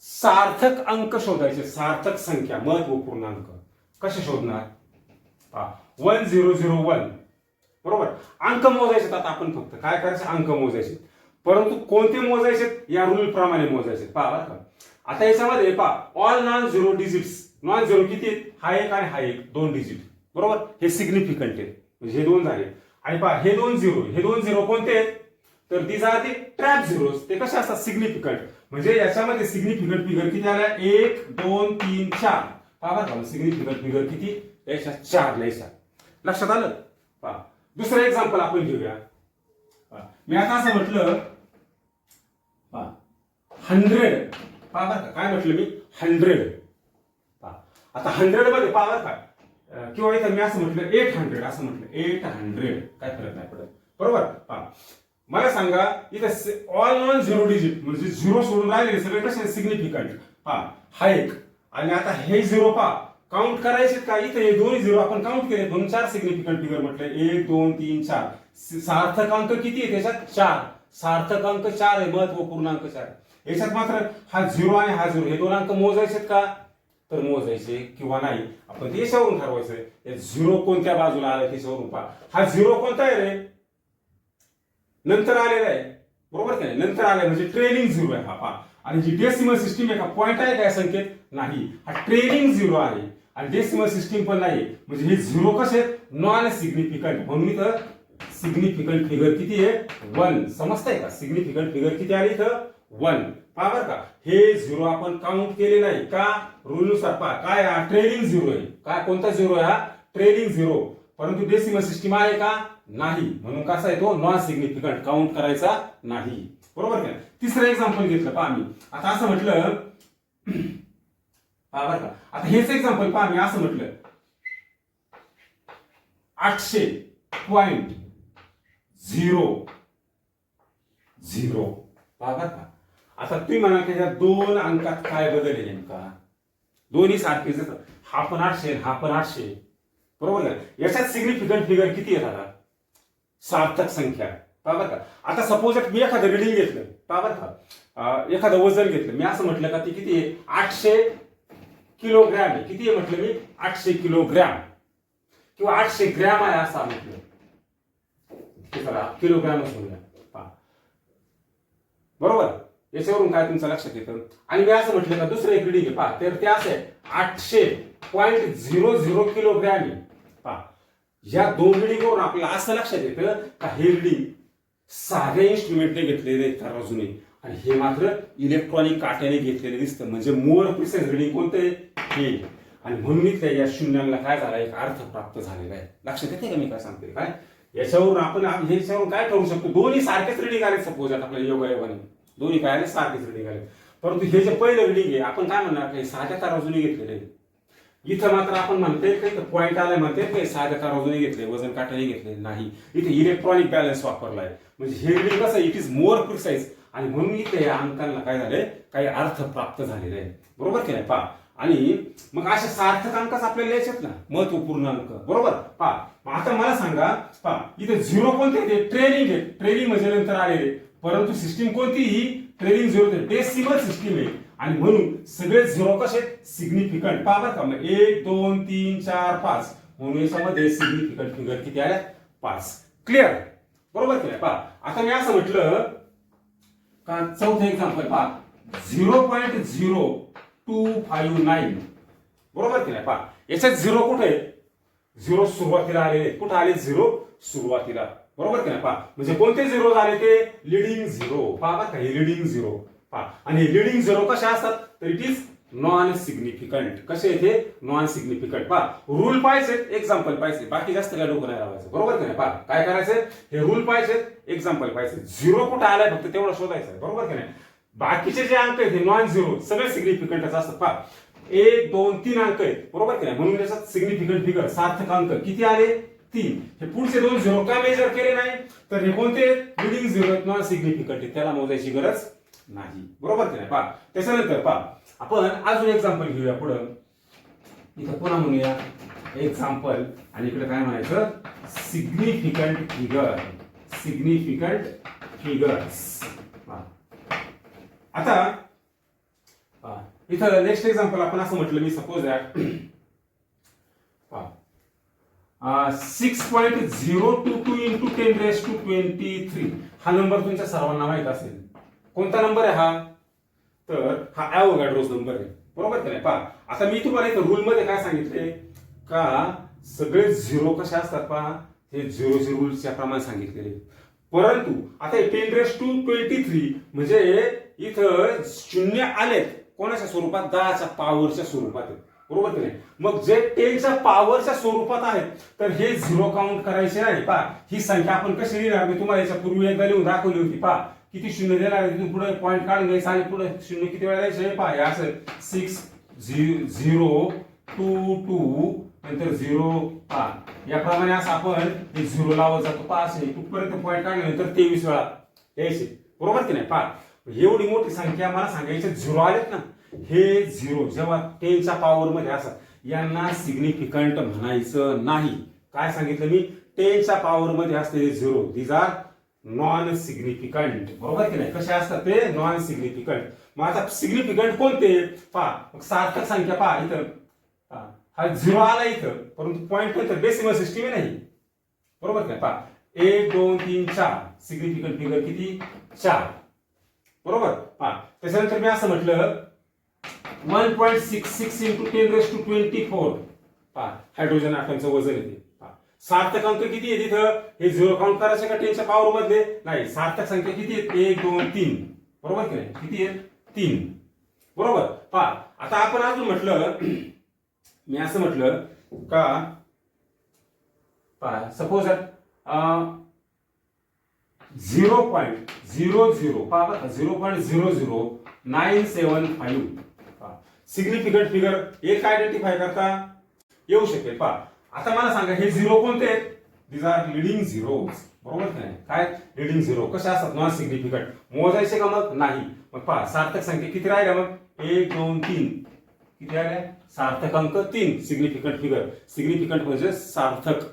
सार्थक अंक शोधायचे सार्थक संख्या महत्वपूर्ण अंक कसे शोधणार पहा 1001 बरोबर अंक मोजायचे आता आपण फक्त काय करायचे अंक मोजायचे परंतु कोणते मोजायचे या रूल प्रमाणे मोजायचे पहा बरं का आता याच्यामध्ये पहा all non zero digits non zero किती हा एक आणि हा एक 2 डिजिट बरोबर हे सिग्निफिकंट आहे म्हणजे हे 2 झाले आणि पहा हे 2 झिरो कोणते आहेत तर these are the trap zeros ते कसे असतात सिग्निफिकंट म्हणजे याच्यामध्ये सिग्निफिकंट फिगर किती आल्या 1 2 3 4 पहा बरं सिग्निफिकंट फिगर किती याच्या 4 लिहायच्या लक्षात आलं पहा दुसरं एक्झाम्पल आपण घेऊया मी आता असं म्हटलं 100 पहा बरं का काय म्हटलं मी 100. आता 100 मध्ये पहा बरं का किंवा इथं मी असं म्हटलं 800 असं म्हटलं 800 काय फरक नाही पडत बरोबर. पहा मला सांगा इथं ऑल नॉन झिरो डिजिट म्हणजे झिरो सोडून राहिले सगळे कसे सिग्निफिकंट. पहा हा एक आणि आता हे झिरो पहा काउंट करायचे का इथे हे दोन्ही झिरो आपण काउंट केले म्हणून 4 सिग्निफिकंट फिगर म्हटलं 1 2 3 4. सार्थक अंक किती आहे त्याच्यात 4. सार्थक अंक 4 आहे महत्वपूर्ण अंक 4. याच्यात मात्र हा झिरो आणि हा झिरो हे दोन अंक मोजायचे का तर मोजायचे किंवा नाही आपण ते याच्यावरून ठरवायचं. झिरो कोणत्या बाजूला आला त्याच्यावरून पहा. हा झिरो कोणता आहे रे नंतर आलेला आहे बरोबर की नाही नंतर आलाय म्हणजे ट्रेलिंग झिरो आहे हा पहा. आणि जी डेसिमल सिस्टीम आहे का पॉईंट आहे काय संकेत नाही हा ट्रेलिंग झिरो आहे आणि डेसिमल सिस्टीम पण नाही म्हणजे हे झिरो कसे नॉन सिग्निफिकंट म्हणून इथं सिग्निफिकंट फिगर किती आहे 1. समजतंय का सिग्निफिकंट फिगर किती आली इथं 1. पहा बरं का हे झिरो आपण काउंट केले नाही का रूल नुसार पहा काय हा ट्रेलिंग झिरो आहे. काय कोणता झिरो आहे हा ट्रेलिंग झिरो परंतु डेसिमल सिस्टीम आहे का नाही म्हणून कसा आहे तो नॉन सिग्निफिकंट काउंट करायचा नाही बरोबर का. तिसरं एक्झाम्पल घेतलं पहा मी आता असं म्हटलं पहा बरं का आता हेच एक्झाम्पल पहा मी असं म्हटलं 800.00 पहा बरं का. आता तुम्ही म्हणा की या दोन अंकात काय बदल आहे नेमका दोन्ही सारखेच हा पण 800 हा पण 800 बरोबर का. याच्यात सिग्निफिकंट फिगर किती आहे आता सार्थक संख्या पहा बरं का. आता सपोज मी एखादं रिडिंग घेतलं पहा बरं का एखादं वजन घेतलं मी असं म्हटलं का ते किती आहे 800 किलोग्रॅम आहे. किती आहे म्हटलं मी 800 किलोग्रॅम किंवा 800 ग्रॅम आहे असं म्हटलं किलोग्रॅमच म्हणूया पहा बरोबर. याच्यावरून काय तुमचं लक्षात येतं. आणि मी असं म्हटलं का दुसरं एक रिडिंग आहे पहा तर ते असं आहे 800.00 किलोग्रॅम आहे पहा. या दोन रिडिंगवरून आपल्याला असं लक्षात येतं का हे रिडिंग साध्या इन्स्ट्रुमेंटने घेतलेले तराजूने आणि हे मात्र इलेक्ट्रॉनिक काट्याने घेतलेले दिसतं म्हणजे मोर प्रिसाइज रिडिंग कोणतं आहे हे. आणि म्हणून इथल्या या शून्यांना काय झाला एक अर्थ प्राप्त झालेला आहे. लक्षात येते का मी काय सांगते काय याच्यावरून आपण ह्याच्यावरून काय ठरवू शकतो दोन्ही सारखेच रिडिंग आले सपोज आपल्या योगायोगाने दोन्ही काय आले सारखेच रिडिंग आले परंतु हे जे पहिलं रिडिंग आहे आपण काय म्हणणार काही साध्या तराजूने घेतलेले इथं मात्र आपण म्हणतोय काही पॉईंट आलाय म्हणते काही साध्या तराजूने घेतले वजन काट्याने घेतले नाही इथे इलेक्ट्रॉनिक बॅलन्स वापरलाय म्हणजे हे रिडिंग कसं इट इज मोर प्रिसाइज आणि म्हणून इथे या अंकांना काय झालंय काही अर्थ प्राप्त झालेले आहे बरोबर की नाही पहा. आणि मग अशा सार्थक अंकच आपल्याला यायच्यात ना महत्वपूर्ण अंक बरोबर पहा. आता मला सांगा पहा इथे झिरो कोणते ते ट्रेलिंग आहे ट्रेलिंग म्हणजे नंतर आलेले परंतु सिस्टीम कोणती ही ट्रेलिंग झिरो डेसिमल सिस्टीम आहे आणि म्हणून सगळे झिरो कसे सिग्निफिकंट पहा बरं का मग 1 2 3 4 5 म्हणून याच्यामध्ये सिग्निफिकंट फिगर किती आल्या 5. क्लिअर बरोबर की नाही पहा. आता मी असं म्हटलं का चौथं एक्झाम्पल पहा 0.0259 बरोबर की नाही पहा. याच्यात झिरो कुठे आहे झिरो सुरुवातीला आलेले कुठे आले झिरो सुरुवातीला बरोबर की नाही पहा. म्हणजे कोणते झिरो झाले ते लिडिंग झिरो पहा बरं का हे लिडिंग झिरो पहा. आणि लिडिंग झिरो कसे असतात तर इट इज नॉन सिग्निफिकंट कसे येते नॉन सिग्निफिकंट पहा. रूल पाहिजे एक्झाम्पल पाहिजे बाकी जास्त काय डोकं नाही लावायचं बरोबर की नाही पहा. काय करायचं हे रूल पाहिजे एक्झाम्पल पाहिजे झिरो कुठे आलाय फक्त तेवढं शोधायचं बरोबर की नाही. बाकीचे जे अंक आहेत हे नॉन झिरो सगळे सिग्निफिकंटच असतात पहा. 1 2 3 अंक आहेत बरोबर की नाही म्हणून त्याच्यात सिग्निफिकंट फिगर सार्थक अंक किती आले 3. हे पुढचे दोन झिरो का मेजर केले नाही तर हे कोणते लिडिंग झिरो आहेत नॉन सिग्निफिकंट त्याला मोजायची गरज नाही बरोबर की नाही पहा. त्याच्यानंतर पहा आपण अजून एक्झाम्पल घेऊया पुढं इथं पुन्हा म्हणूया एक्झाम्पल आणि इकडे काय म्हणायचं सिग्निफिकंट फिगर्स. आता इथं नेक्स्ट एक्झाम्पल आपण असं म्हटलं मी सपोज 6.022 इंटू 10⁻23 हा नंबर तुमच्या सर्वांना माहित असेल. कोणता नंबर आहे हा तर हा ॲव्होगॅड्रोस नंबर आहे बरोबर की नाही पहा. आता मी तुम्हाला इथं रूल मध्ये काय सांगितले का सगळे झिरो कसे असतात पहा हे झिरोचे रूल्सच्या प्रमाणे सांगितलेले परंतु आता 10⁻23 म्हणजे इथं शून्य आलेत कोणाच्या स्वरूपात 10च्या पॉवरच्या स्वरूपात बरोबर की नाही. मग जे 10च्या पॉवरच्या स्वरूपात आहेत तर हे झिरो काउंट करायचे नाही पहा. ही संख्या आपण कशी लिहिणार मी तुम्हाला याच्या पूर्वी एकदा लिहून दाखवली होती पहा किती शून्य देणार आहे तिथून पुढे पॉईंट काढून घ्यायचा आणि पुढे शून्य किती वेळा द्यायचे पहा हे असं 6 0 2 2 नंतर 0 पहा याप्रमाणे असं आपण हे 0 लावत जातो पहा असे कुठपर्यंत पॉईंट काढल्यानंतर 23 वेळा द्यायचे बरोबर की नाही पहा एवढी मोठी संख्या मला सांगायचे 0 आलेत ना हे 0 जेव्हा 10 च्या पॉवर मध्ये असतात यांना सिग्निफिकंट म्हणायचं नाही काय सांगितलं मी 10 च्या पॉवर मध्ये असलेले 0 दीज आर नॉन सिग्निफिकंट बरोबर की नाही कसे असतात ते नॉन सिग्निफिकंट मग आता सिग्निफिकंट कोणते पहा सार्थक संख्या पहा इथं हा 0 आला इथं परंतु पॉईंट नंतर डेसिमल सिस्टीम नाही बरोबर काय पहा 1 2 3 4 सिग्निफिकंट फिगर किती 4 बरोबर पहा त्याच्यानंतर मी असं म्हटलं 1.66 into 10⁻24 पहा हायड्रोजन ॲटमचं वजन येते सार्थक अंक किती आहे तिथं हे 0 काउंट करायचे का 10 च्या पॉवर मध्ये नाही सार्थक संख्या किती आहेत 1 2 3 बरोबर की नाही किती आहेत 3 बरोबर पहा आता आपण अजून म्हटलं मी असं म्हटलं का पहा सपोज 0.00 पहा 0.00975 सिग्निफिकंट फिगर एक आयडेंटिफाय करता येऊ शकेल पहा आता मला सांगा हे 0 कोणते आहेत दीज आर लीडिंग झिरोज बरोबर की नाही काय लीडिंग झिरो कसे असतात नॉन सिग्निफिकंट मोजायचे का मग नाही मग पहा सार्थक संख्या किती राहिल्या मग 1 2 3 किती आल्या सार्थक अंक 3 सिग्निफिकंट फिगर सिग्निफिकंट म्हणजे सार्थक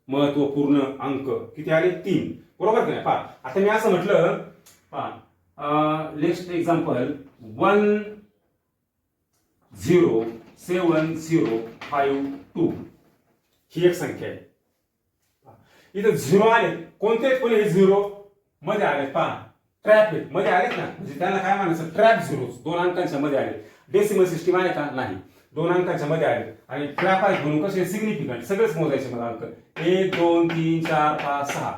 महत्वपूर्ण अंक किती आले 3 बरोबर की नाही पहा आता मी असं म्हटलं पहा नेक्स्ट एक्झाम्पल 10705 ही एक संख्या आहे इथं 0 आले कोणते पण हे 0 मध्ये आले पहा ट्रॅप आहेत मध्ये आलेत ना म्हणजे त्यांना काय म्हणायचं ट्रॅप झिरोज 2 अंकांच्या मध्ये आले डेसिमल सिस्टीम आहे का नाही 2 अंकांच्या मध्ये आले आणि ट्रॅप आहे म्हणून कसे सिग्निफिकंट सगळेच मोजायचे मला अंक 1 2 3 4 5 6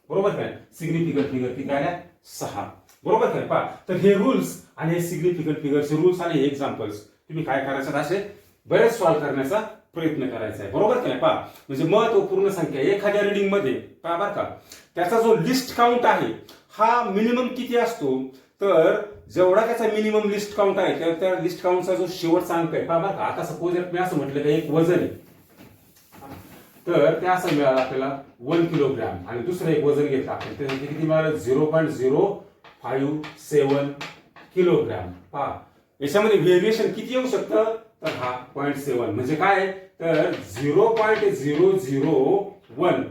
बरोबर काय सिग्निफिकंट फिगर किती आल्या 6 बरोबर काय पहा तर हे रूल्स आणि हे सिग्निफिकंट फिगरचे रूल्स आणि एक्झाम्पल्स तुम्ही काय करायचं असे बरेच सॉल्व्ह करण्याचा प्रयत्न करायचा आहे बरोबर काय पहा म्हणजे महत्वपूर्ण संख्या एखाद्या रीडिंग मध्ये पहा बरं का त्याचा जो लिस्ट काउंट आहे हा मिनिमम किती असतो तर जेवढा त्याचा मिनिमम लिस्ट काउंट आहे त्या लिस्ट काउंटचा जो शेवटचा अंक आहे पहा बरं का आता सपोज मी असं म्हटलं की एक वजन आहे तर ते असं मिळालं आपल्याला 1 किलोग्रॅम आणि दुसरं एक वजन घेतलं आपण ते किती मिळालं 0.057 किलोग्रॅम पहा याच्यामध्ये व्हेरिएशन किती येऊ शकतं तर हा 0.7 म्हणजे काय तर 0.001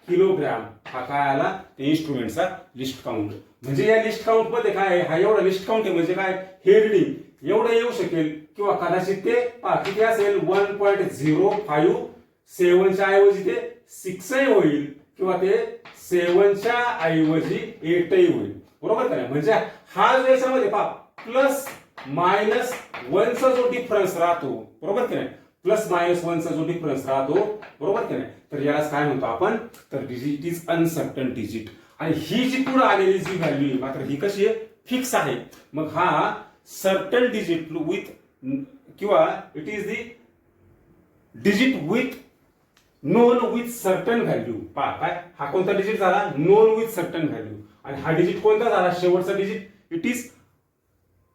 किलोग्रॅम हा काय आला ते इन्स्ट्रुमेंटचा लिस्ट काउंट म्हणजे या लिस्ट काउंट मध्ये काय हा एवढा लिस्ट काउंट आहे म्हणजे काय हे रीडिंग एवढं येऊ शकेल किंवा कदाचित ते किती असेल 1.057 च्या ऐवजी ते 6 होईल किंवा ते 7 च्या ऐवजी 8 होईल बरोबर का म्हणजे हा जो याच्यामध्ये प्लस मायनस 1 चा जो डिफरन्स राहतो बरोबर की नाही प्लस मायनस 1 चा जो डिफरन्स राहतो बरोबर की नाही तर यालाच काय म्हणतो आपण तर डिजिट इज अनसर्टन डिजिट आणि ही जी पुढे आलेली जी व्हॅल्यू मात्र ही कशी आहे फिक्स आहे मग हा सर्टन डिजिट विथ किंवा it is the digit with non with certain value पहा काय हा कोणता डिजिट झाला नोन विथ सर्टन व्हॅल्यू आणि हा डिजिट कोणता झाला शेवटचा digit it is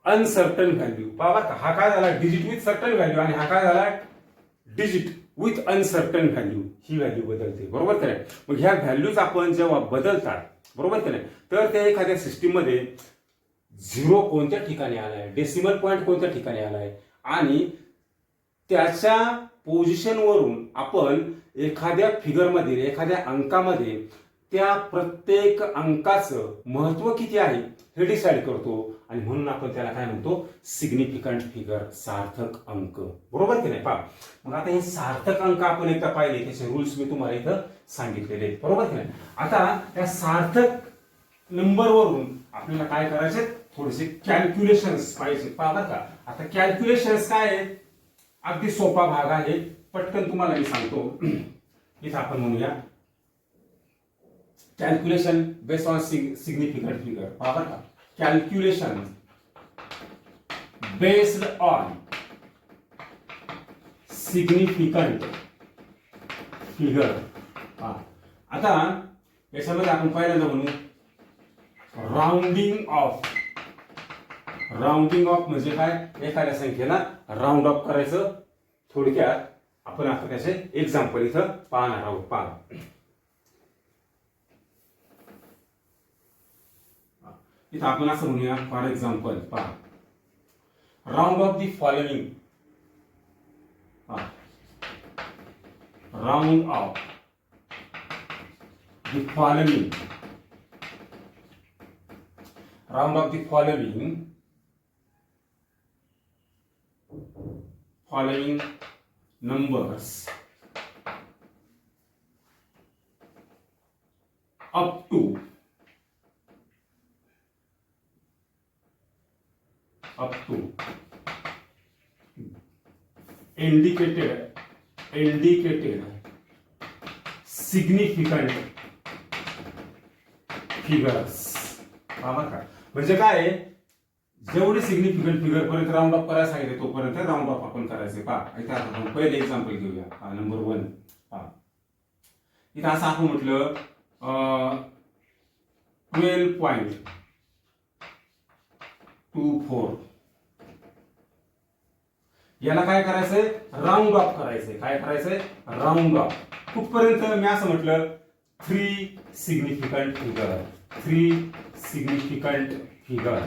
uncertain value पहा का हा काय झाला डिजिट विथ सर्टन व्हॅल्यू आणि हा काय झाला digit with uncertain value he value बदलते बरोबर की नाही मग ह्या व्हॅल्यूज आपण जेव्हा बदलतात बरोबर की नाही तर त्या एखाद्या सिस्टीम मध्ये 0 कोणत्या ठिकाणी आलाय डेसिमल पॉईंट कोणत्या ठिकाणी आलाय आणि त्याच्या पोझिशन वरून आपण एखाद्या फिगर मध्ये एखाद्या अंकामध्ये त्या प्रत्येक अंकाचं महत्व किती आहे हे डिसाइड करतो आणि म्हणून आपण त्याला काय म्हणतो सिग्निफिकंट फिगर सार्थक अंक बरोबर की नाही पहा मग आता हे सार्थक अंक आपण एकदा पाहिले त्याचे रूल्स मी तुम्हाला इथं सांगितलेले आहेत बरोबर की नाही आता त्या सार्थक नंबर वरून आपल्याला काय करायचे थोडेसे कॅल्क्युलेशन्स पाहिजे पहा बरं का आता कॅल्क्युलेशन्स काय आहेत अगदी सोपा भाग आहे पटकन तुम्हाला मी सांगतो इथं आपण म्हणूया calculation based on significant figure पहा बरं का calculation based on significant figure आता याच्यामध्ये आपण पहिल्यांदा म्हणू राऊंडिंग ऑफ. राऊंडिंग ऑफ म्हणजे काय, एखाद्या संख्येला राऊंड ऑफ करायचं. थोडक्यात आपण आता त्याचे एक्झाम्पल इथं पाहणार आहोत. पहा इथं आपण असं म्हणूया, फॉर एक्झाम्पल पहा, round of the following. Round of the following. Round of the following numbers up to indicated significant figures. म्हणजे काय आहे, जेवढे सिग्निफिकंट फिगर पर्यंत राऊंड ऑफ करायला सांगितले तोपर्यंत राऊंड ऑफ आपण करायचे. पहा इथे आपण पहिले एक्झाम्पल घेऊया. नंबर 1 पहा, इथं असं आपण म्हटलं 12.24. याला काय करायचंय, राऊंड ऑफ करायचंय. काय करायचंय, राऊंड ऑफ. कुठपर्यंत, मी असं म्हटलं 3 सिग्निफिकंट फिगर. 3 significant figure.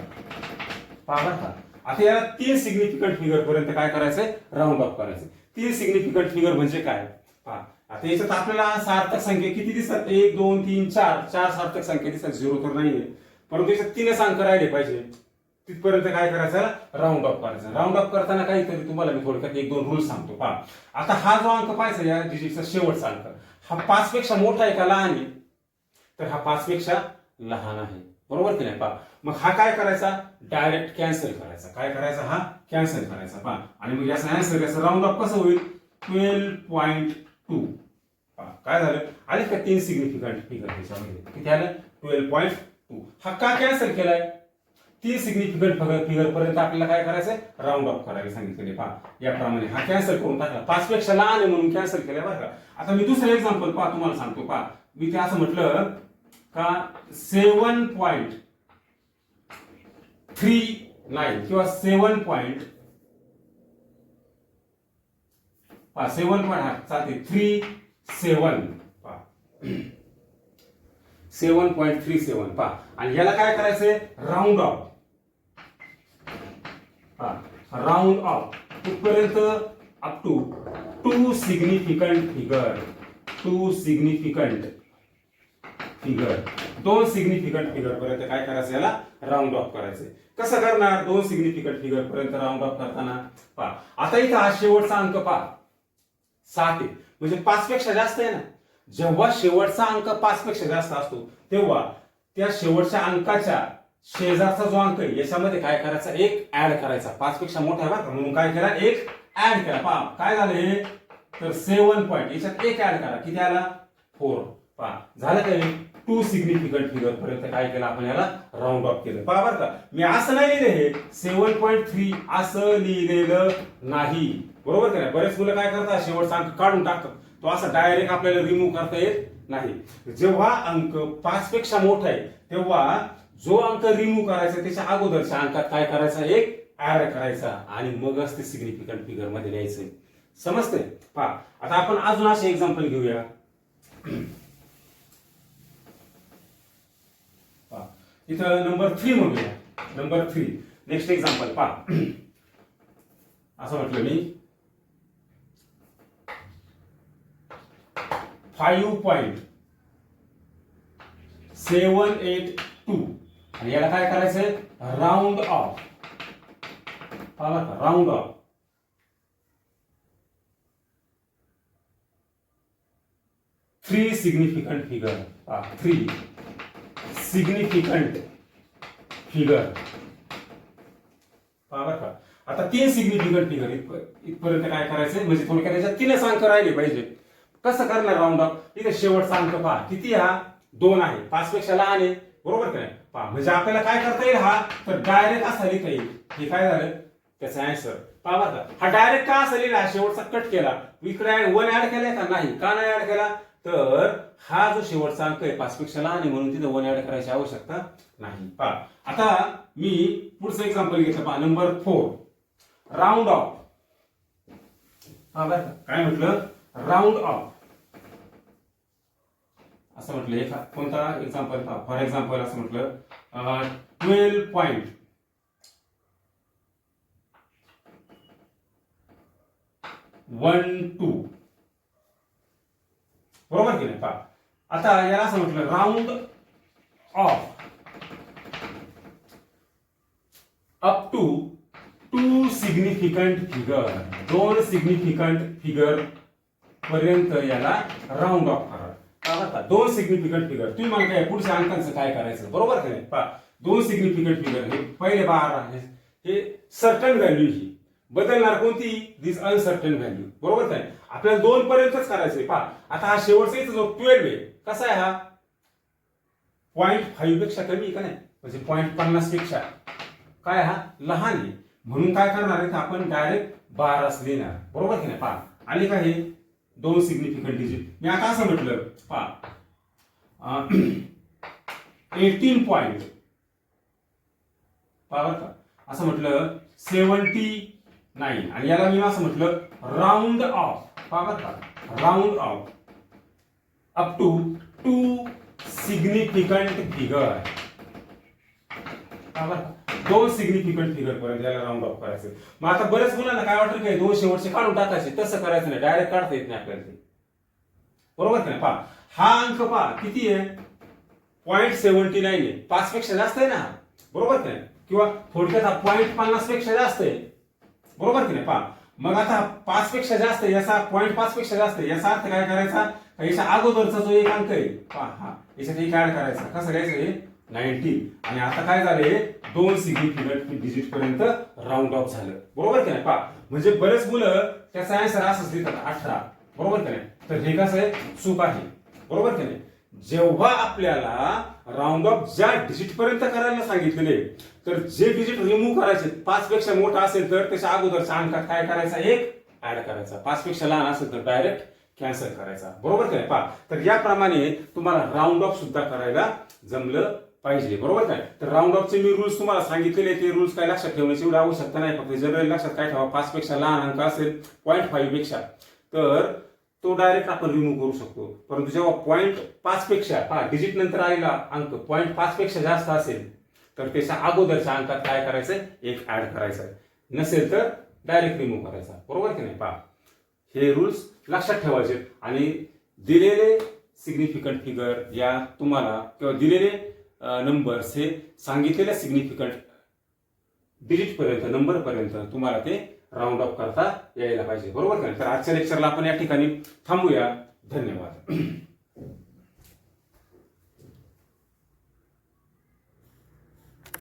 पहा का, आता याला 3 सिग्निफिकंट फिगर पर्यंत काय करायचंय, राऊंड ऑफ करायचंय. 3 सिग्निफिकंट फिगर म्हणजे काय, पहा आता याच्यात आपल्याला सार्थक संख्या किती दिसतात, 1 2 3 4. 4 सार्थक संख्या दिसतात, 0 तर नाहीये, परंतु याच्यात 3 अंक राहिले पाहिजे. तिथपर्यंत काय करायचं, राऊंड ऑफ करायचं. राऊंड ऑफ करताना काहीतरी तुम्हाला मी थोडक्यात 1-2 रूल सांगतो. पहा आता हा जो अंक पाहायचा, या डिजिटचा शेवटचा अंक, हा 5 पेक्षा मोठा आहे का लहान आहे, तर हा 5 पेक्षा लहान आहे. बरोबर की नाही. पहा मग हा काय करायचा, डायरेक्ट कॅन्सल करायचा. काय करायचा, हा कॅन्सल करायचा. पहा आणि मग याचा आन्सर, याचं राऊंड ऑफ कसं होईल, 12.2. पहा काय झालं, आले का 3 सिग्निफिकंट फिगर त्याच्यामध्ये, किती आलं, 12.2. हा का कॅन्सल केलाय, 3 सिग्निफिकंट फिगर पर्यंत आपल्याला काय करायचंय, राऊंड ऑफ करायला सांगितले. पहा याप्रमाणे हा कॅन्सल करून टाकला, 5 पेक्षा लहान आहे म्हणून कॅन्सल केलाय. बरं का, आता मी दुसरं एक्झाम्पल पहा तुम्हाला सांगतो. पहा मी ते असं म्हटलं का 7.39 किंवा 7.37 पहा आणि याला काय करायचंय, राऊंड ऑफ. राऊंड ऑफ कुठपर्यंत, up to 2 significant figure. 2 significant figure, 2 significant figure पर्यंत काय करायचं, याला राऊंड ऑफ करायचंय. कसं करणार, 2 सिग्निफिकंट फिगर पर्यंत राऊंड ऑफ करताना. पहा आता इथं हा शेवटचा अंक पहा 7 आहे, म्हणजे 5 पेक्षा जास्त आहे ना. जेव्हा शेवटचा अंक 5 पेक्षा जास्त असतो तेव्हा त्या शेवटच्या अंकाच्या शेजारचा जो अंक आहे याच्यामध्ये काय करायचा, 1 ऍड करायचा. 5 पेक्षा मोठा आहे बरं म्हणून काय केला, 1 ऍड केला. पहा काय झालं हे, तर 7 पॉईंट याच्यात 1 ऍड करा, किती आला, 4. पहा झालं काय, 2 सिग्निफिकंट फिगर पर्यंत काय केलं आपण, याला राऊंड ऑफ केलं. पहा बरं का, मी असं नाही लिहिलं, हे 7.3 असं लिहिलेलं नाही. बरोबर का नाही. बरेच मुलं काय करतात, शेवटचा अंक काढून टाकतात. तो असं डायरेक्ट आपल्याला रिमूव्ह करता येत नाही. जेव्हा अंक 5 पेक्षा मोठा आहे तेव्हा जो अंक रिमूव्ह करायचा त्याच्या अगोदरच्या अंकात काय करायचा, 1 ऍड करायचा आणि मगच ते सिग्निफिकंट फिगर मध्ये लिहायचं. समजतंय. पहा आता आपण अजून असे एक्झाम्पल घेऊया. इथं नंबर 3 म्हणूया. नंबर 3 नेक्स्ट एक्झाम्पल पहा. असं म्हटलं मी 5.782 आणि याला काय करायचंय, round off. Round of. Three significant figure. 3 significant figure. बरं का, आता 3 सिग्निफिकंट फिगर इथपर्यंत काय करायचंय, म्हणजे थोडक्यात त्याच्यात 3 अंक राहिले पाहिजे. कसं करणार राऊंड ऑफ, इथे शेवटचा अंक पहा किती, हा 2 आहे, 5 पेक्षा लहान आहे. बरोबर का नाही. पहा म्हणजे आपल्याला काय करता येईल, हा तर डायरेक्ट असा लिहिता येईल. हे काय झालं, त्याचा आन्सर. पहा बरं का, हा डायरेक्ट का असा लिहिला, शेवटचा कट केला, इकडे 1 ऍड केलाय का नाही, का नाही ऍड केला, तर हा जो शेवटचा अंक आहे 5 पेक्षा लहान आहे म्हणून तिथे 1 ऍड करायची आवश्यकता नाही. पहा आता मी पुढचं एक्झाम्पल घेतलं. पहा नंबर 4 राऊंड ऑफ. काय म्हटलं? राऊंड ऑफ असं म्हटलं. एका कोणता एक्झाम्पल? फॉर एक्झाम्पल असं म्हटलं 12.12 बरोबर की नाही? पहा आता याला असं म्हटलं round off up to 2 significant figure. 2 significant figure पर्यंत याला राऊंड ऑफ करा. 2 सिग्निफिकंट फिगर. तुम्ही मला काय पुढच्या अंकांचं काय करायचं? बरोबर की नाही? पहा 2 सिग्निफिकंट फिगर हे पहिले 12 हे सर्टन व्हॅल्यू ही बदलणार कोणती? दिस अनसर्टन व्हॅल्यू. बरोबर काय? आपल्याला 2 पर्यंतच करायचंय. पहा आता हा शेवटचा जो 12 आहे कसा आहे? हा 0.5 पेक्षा कमी आहे का नाही? म्हणजे 0.50 पेक्षा काय हा लहान आहे. म्हणून काय करणार आहे? आपण डायरेक्ट 12 लिहिणार. बरोबर की नाही? पहा आणि काय हे 2 सिग्निफिकंट डिजिट. मी आता असं म्हटलं पहा 18 पॉइंट पहा का असं म्हटलं 79 आणि याला मी असं म्हटलं राऊंड ऑफ. पहा का round off up to 2 significant figure. 2 significant figure पर्यंत याला राऊंड ऑफ करायचं. मग आता बरेच मुलांना काय वाटतं की 2 शेवटचे काढून टाकायचे. तसं करायचं नाही. डायरेक्ट काढता येत नाही आपल्याला ते. बरोबर की नाही? पहा हा अंक पहा किती आहे? 0.79 आहे. 5 पेक्षा जास्त आहे ना. बरोबर की नाही? किंवा थोडक्यात हा 0.50 पेक्षा जास्त आहे. बरोबर की नाही? पहा मग आता 5 पेक्षा जास्त याचा 0.5 पेक्षा जास्त याचा अर्थ काय करायचा? याच्या अगोदरचा जो एक अंक आहे पहा हा याच्यात एक ऍड करायचा. कसं करायचं? हे 19 आणि आता काय झाले? 2 सिग्निफिकंट डिजिट पर्यंत राऊंड ऑफ झालं. बरोबर की नाही? पहा म्हणजे बरेच मुलं त्याचा आन्सर असंच लिहितात 18. बरोबर की नाही? तर हे कसं आहे? चूक आहे. बरोबर की नाही? जेव्हा आपल्याला राऊंड ऑफ ज्या डिजिट पर्यंत करायला सांगितलेले तर जे डिजिट रिमूव्ह करायचे 5 पेक्षा मोठा असेल तर त्याच्या अगोदरच्या अंकात काय करायचा? एक ऍड करायचा. 5 पेक्षा लहान असेल तर डायरेक्ट कॅन्सल करायचा. बरोबर की नाही? पहा तर याप्रमाणे तुम्हाला राऊंड ऑफ सुद्धा करायला जमलं पाहिजे. बरोबर काय? तर राऊंड ऑफचे मी रूल्स तुम्हाला सांगितलेले. ते रूल्स काय लक्षात ठेवण्याची एवढी आवश्यकता नाही. फक्त जनरल लक्षात काय ठेवा 5 पेक्षा लहान अंक असेल 0.5 पेक्षा तर तो डायरेक्ट आपण रिमूव्ह करू शकतो. परंतु जेव्हा 0.5 पेक्षा पहा डिजिट नंतर आलेला अंक 0.5 पेक्षा जास्त असेल तर त्याच्या अगोदरच्या अंकात काय करायचं? एक ऍड करायचं. नसेल तर डायरेक्ट रिमूव्ह करायचा. बरोबर की नाही? पहा हे रूल्स लक्षात ठेवायचे आणि दिलेले सिग्निफिकंट फिगर या तुम्हाला किंवा दिलेले नंबर्स हे सांगितलेल्या सिग्निफिकंट डिजिट पर्यंत नंबर पर्यंत तुम्हाला ते राऊंड ऑफ करता यायला पाहिजे. बरोबर का? तर आजच्या लेक्चरला आपण या ठिकाणी थांबूया. धन्यवाद.